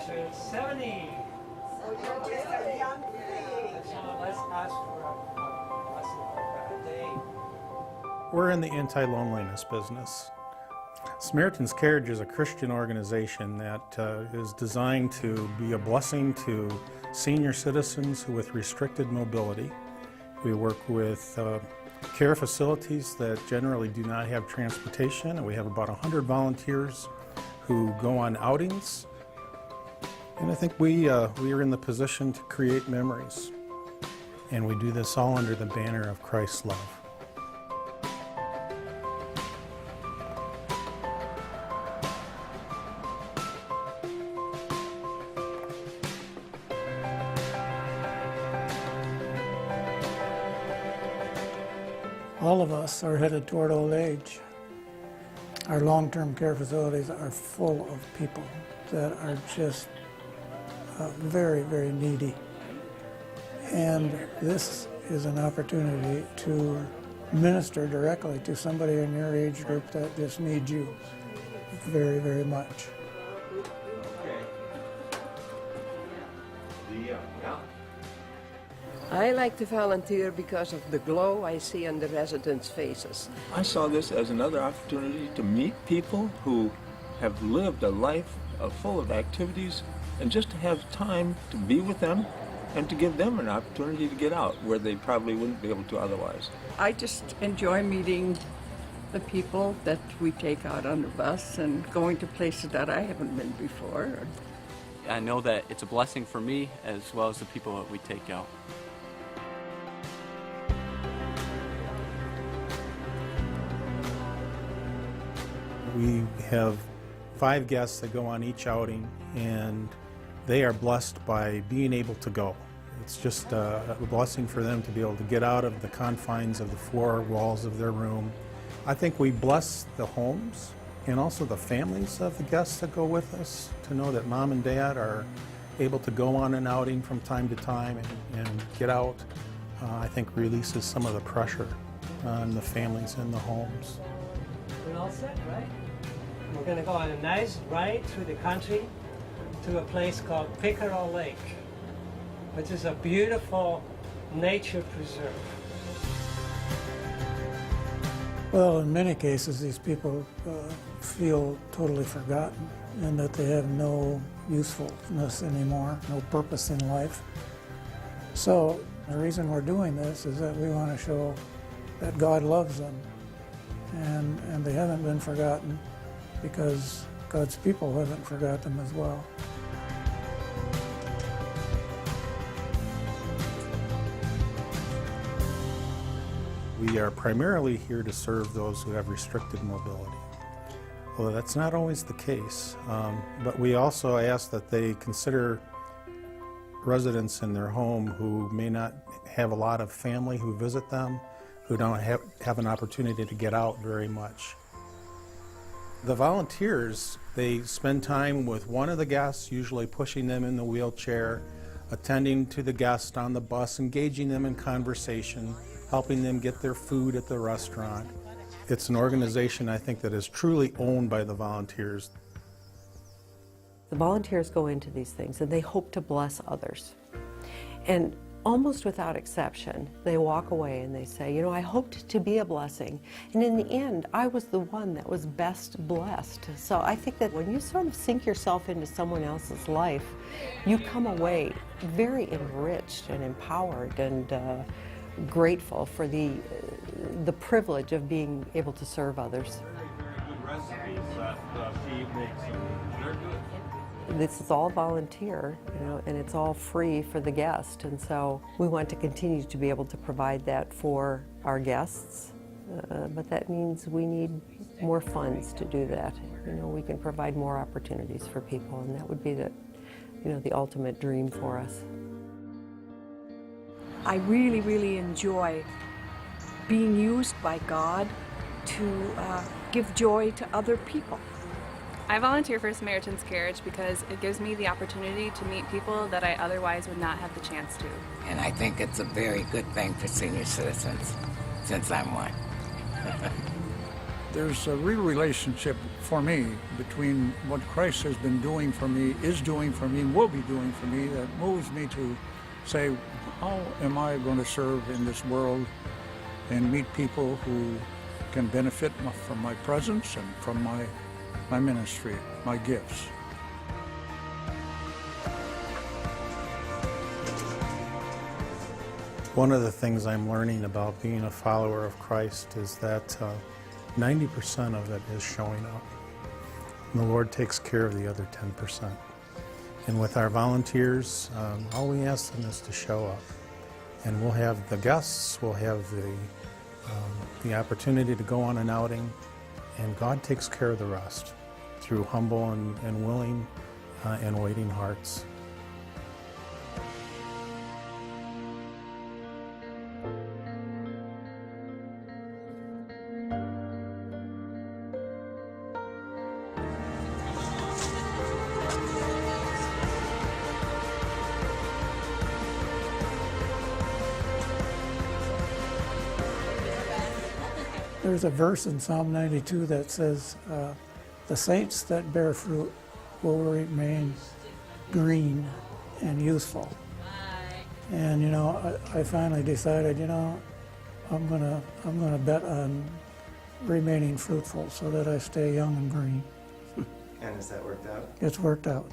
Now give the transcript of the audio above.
to 70. So you're just a young thing. So let's ask for a blessing for that day. We're in the anti-loneliness business. Samaritan's Carriage is a Christian organization that is designed to be a blessing to senior citizens with restricted mobility. We work with care facilities that generally do not have transportation, and we have about 100 volunteers who go on outings. And I think we are in the position to create memories. And we do this all under the banner of Christ's love. All of us are headed toward old age. Our long-term care facilities are full of people that are just very, very needy. And this is an opportunity to minister directly to somebody in your age group that just needs you very, very much. I like to volunteer because of the glow I see on the residents' faces. I saw this as another opportunity to meet people who have lived a life full of activities, and just to have time to be with them and to give them an opportunity to get out where they probably wouldn't be able to otherwise. I just enjoy meeting the people that we take out on the bus and going to places that I haven't been before. I know that it's a blessing for me as well as the people that we take out. We have 5 guests that go on each outing, and they are blessed by being able to go. It's just a blessing for them to be able to get out of the confines of the 4 walls of their room. I think we bless the homes and also the families of the guests that go with us, to know that mom and dad are able to go on an outing from time to time and get out. I think releases some of the pressure on the families and the homes. We're all set, right? We're going to go on a nice ride through the country to a place called Pickerel Lake, which is a beautiful nature preserve. Well, in many cases, these people feel totally forgotten and that they have no usefulness anymore, no purpose in life. So the reason we're doing this is that we want to show that God loves them, and they haven't been forgotten because God's people haven't forgot them as well. We are primarily here to serve those who have restricted mobility. Well, that's not always the case, but we also ask that they consider residents in their home who may not have a lot of family who visit them, who don't have an opportunity to get out very much. The volunteers, they spend time with one of the guests, usually pushing them in the wheelchair, attending to the guest on the bus, engaging them in conversation, helping them get their food at the restaurant. It's an organization, I think, that is truly owned by the volunteers. The volunteers go into these things and they hope to bless others. And almost without exception, they walk away and they say, you know, I hoped to be a blessing. And in the end, I was the one that was best blessed. So I think that when you sort of sink yourself into someone else's life, you come away very enriched and empowered and grateful for the privilege of being able to serve others. Very good recipes that she makes, and they're good. This is all volunteer, you know, and it's all free for the guest, and so we want to continue to be able to provide that for our guests, but that means we need more funds to do that. You know, we can provide more opportunities for people, and that would be the, you know, the ultimate dream for us. I really, really enjoy being used by God to give joy to other people. I volunteer for Samaritan's Carriage because it gives me the opportunity to meet people that I otherwise would not have the chance to. And I think it's a very good thing for senior citizens, since I'm one. There's a real relationship for me between what Christ has been doing for me, is doing for me, will be doing for me, that moves me to say, how am I going to serve in this world and meet people who can benefit from my presence and from my ministry, my gifts. One of the things I'm learning about being a follower of Christ is that 90% of it is showing up. And the Lord takes care of the other 10%. And with our volunteers, all we ask them is to show up. And we'll have the guests, we'll have the opportunity to go on an outing, and God takes care of the rest through humble and willing and waiting hearts. There's a verse in Psalm 92 that says, the saints that bear fruit will remain green and useful. And you know, I finally decided, you know, I'm gonna bet on remaining fruitful so that I stay young and green. And has that worked out? It's worked out.